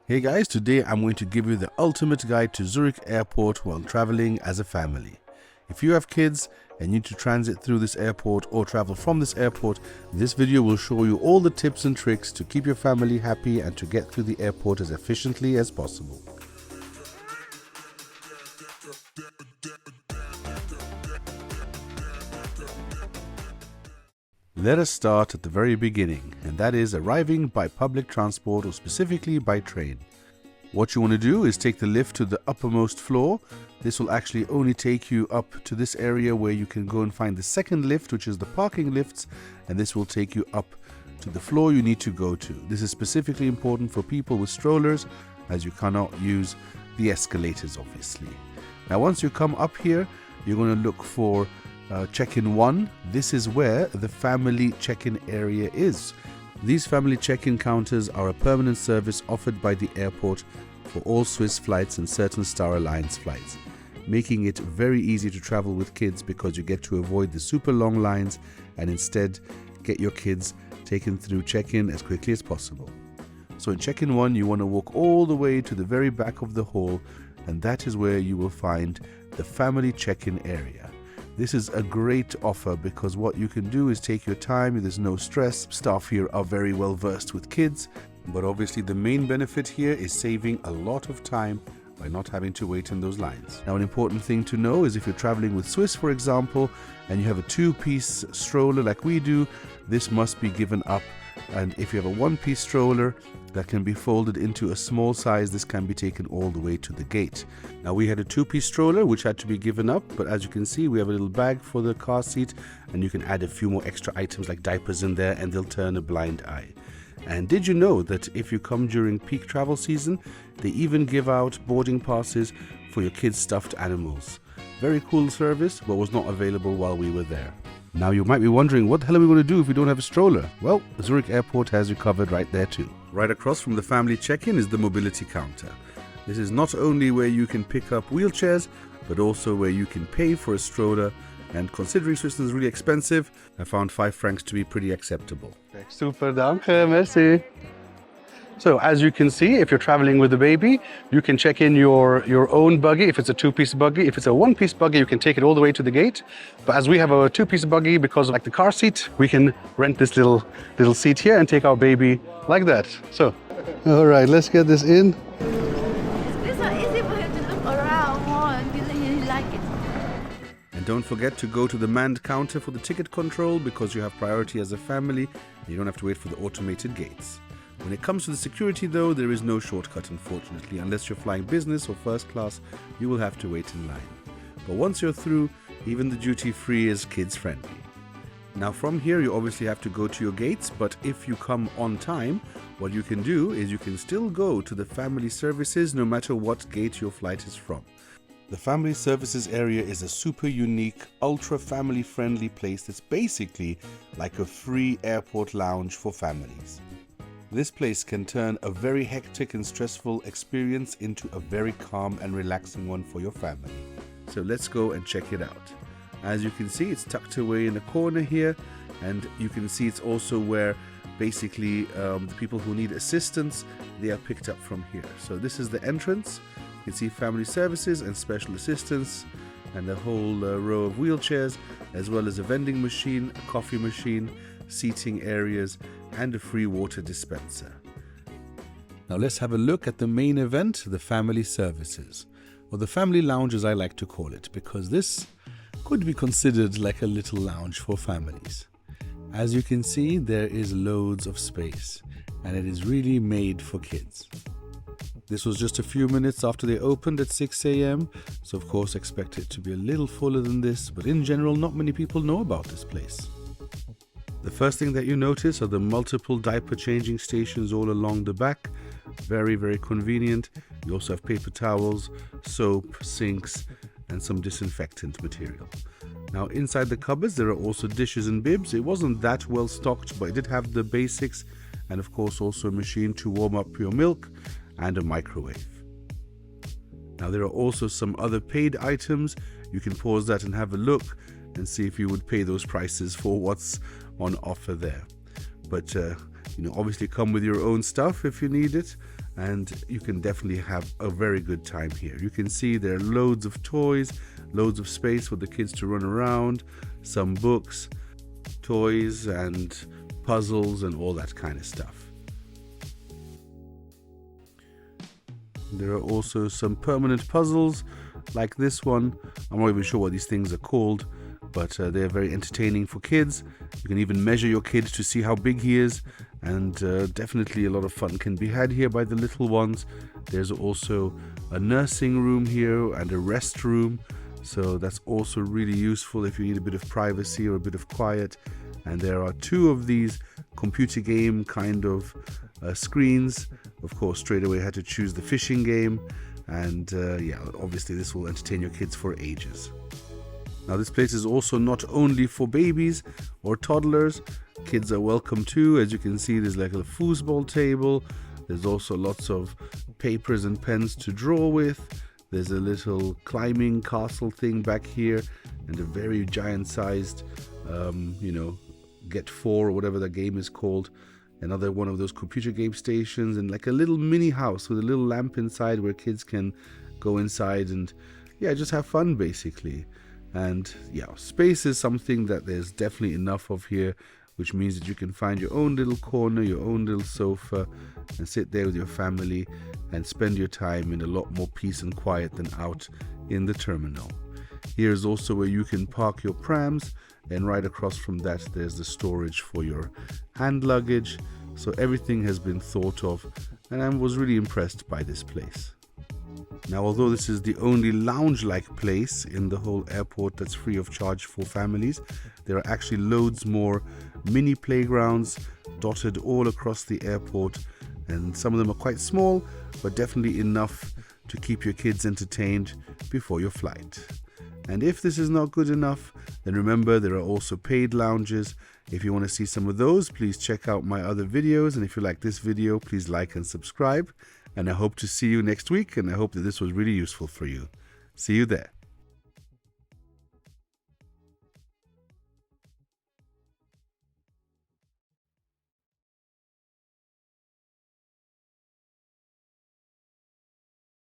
Hey guys, today I'm going to give you the ultimate guide to Zürich Airport while traveling as a family. If you have kids and need to transit through this airport or travel from this airport, this video will show you all the tips and tricks to keep your family happy and to get through the airport as efficiently as possible. Let us start at the very beginning, and that is arriving by public transport or specifically by train. What you want to do is take the lift to the uppermost floor. This will actually only take you up to this area where you can go and find the second lift, which is the parking lifts, and this will take you up to the floor you need to go to. This is specifically important for people with strollers, as you cannot use the escalators obviously. Now once you come up here, you're going to look for check-in 1. This is where the family check-in area is. These family check-in counters are a permanent service offered by the airport for all Swiss flights and certain Star Alliance flights, making it very easy to travel with kids because you get to avoid the super long lines and instead get your kids taken through check-in as quickly as possible. So in check-in 1, you want to walk all the way to the very back of the hall, and that is where you will find the family check-in area. This is a great offer because what you can do is take your time, there's no stress. Staff here are very well versed with kids, but obviously the main benefit here is saving a lot of time by not having to wait in those lines. Now an important thing to know is if you're traveling with Swiss, for example, and you have a 2-piece stroller like we do, this must be given up. And if you have a 1-piece stroller that can be folded into a small size, this can be taken all the way to the gate. Now we had a 2-piece stroller which had to be given up, but as you can see we have a little bag for the car seat, and you can add a few more extra items like diapers in there and they'll turn a blind eye. And did you know that if you come during peak travel season, they even give out boarding passes for your kids' stuffed animals? Very cool service, but was not available while we were there. Now you might be wondering, what the hell are we going to do if we don't have a stroller? Well, Zurich Airport has you covered right there too. Right across from the family check-in is the mobility counter. This is not only where you can pick up wheelchairs, but also where you can pay for a stroller. And considering Switzerland is really expensive, I found 5 francs to be pretty acceptable. Super, danke, merci. So as you can see, if you're traveling with a baby, you can check in your own buggy. If it's a 2-piece buggy, if it's a 1-piece buggy, you can take it all the way to the gate. But as we have a 2-piece buggy, because of like the car seat, we can rent this little seat here and take our baby like that. So, all right, let's get this in. It's so easy for him to look around more and really like it. And don't forget to go to the manned counter for the ticket control because you have priority as a family and you don't have to wait for the automated gates. When it comes to the security though, there is no shortcut unfortunately. Unless you're flying business or first class, you will have to wait in line. But once you're through, even the duty free is kids friendly. Now from here you obviously have to go to your gates, but if you come on time, what you can do is you can still go to the family services no matter what gate your flight is from. The family services area is a super unique, ultra family friendly place that's basically like a free airport lounge for families. This place can turn a very hectic and stressful experience into a very calm and relaxing one for your family. So let's go and check it out. As you can see, it's tucked away in a corner here, and you can see it's also where basically the people who need assistance, they are picked up from here. So this is the entrance. You can see family services and special assistance and a whole row of wheelchairs, as well as a vending machine, a coffee machine, seating areas, and a free water dispenser. Now let's have a look at the main event, the family services, or the family lounge as I like to call it, because this could be considered like a little lounge for families. As you can see, there is loads of space, and it is really made for kids. This was just a few minutes after they opened at 6 a.m, so of course expect it to be a little fuller than this, but in general not many people know about this place. The first thing that you notice are the multiple diaper changing stations all along the back. Very, very convenient. You also have paper towels, soap, sinks, and some disinfectant material. Now inside the cupboards there are also dishes and bibs. It wasn't that well stocked, but it did have the basics, and of course also a machine to warm up your milk and a microwave. Now there are also some other paid items. You can pause that and have a look and see if you would pay those prices for what's on offer there. But obviously come with your own stuff if you need it. and you can definitely have a very good time here. You can see there are loads of toys, loads of space for the kids to run around, some books, toys and puzzles and all that kind of stuff. There are also some permanent puzzles like this one. I'm not even sure what these things are called, but they're very entertaining for kids. You can even measure your kid to see how big he is, and definitely a lot of fun can be had here by the little ones. There's also a nursing room here and a rest room, so that's also really useful if you need a bit of privacy or a bit of quiet. And there are 2 of these computer game kind of screens. Of course, straight away I had to choose the fishing game, and yeah, obviously this will entertain your kids for ages. Now this place is also not only for babies or toddlers. Kids are welcome too. As you can see, there's like a foosball table. There's also lots of papers and pens to draw with. There's a little climbing castle thing back here, and a very giant sized Get 4 or whatever that game is called. Another one of those computer game stations, and like a little mini house with a little lamp inside where kids can go inside and just have fun basically. And space is something that there's definitely enough of here, which means that you can find your own little corner, your own little sofa, and sit there with your family and spend your time in a lot more peace and quiet than out in the terminal. Here's also where you can park your prams, and right across from that there's the storage for your hand luggage. So everything has been thought of, and I was really impressed by this place. Now, although this is the only lounge-like place in the whole airport that's free of charge for families, there are actually loads more mini playgrounds dotted all across the airport, and some of them are quite small, but definitely enough to keep your kids entertained before your flight. And if this is not good enough, then remember there are also paid lounges. If you want to see some of those, please check out my other videos. And if you like this video, please like and subscribe. And I hope to see you next week, and I hope that this was really useful for you. See you there.